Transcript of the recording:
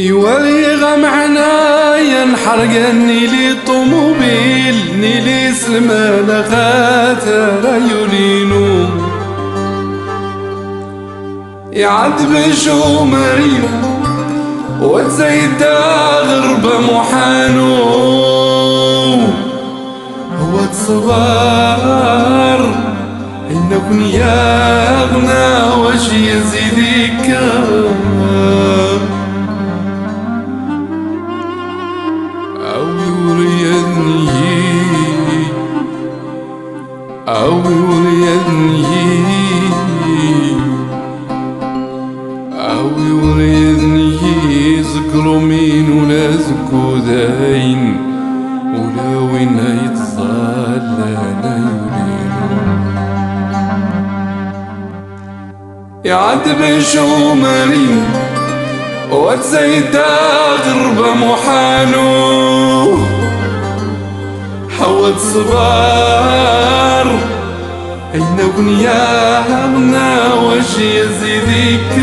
يوريغ معنا ينحرقني لي طوموبيل نيلي سلمان خاطر يولينو يعذب شومري وتزيد غربة محانو هو تصبر إنكن يا غنى واش يزيدك أو يوريني ذكروا مين ولا زكو داين ولا وين يتصلى لا يورينو يعذب شومري وتزيد غربة محانو حوت صبار أين بنيا همنا واش يزيدك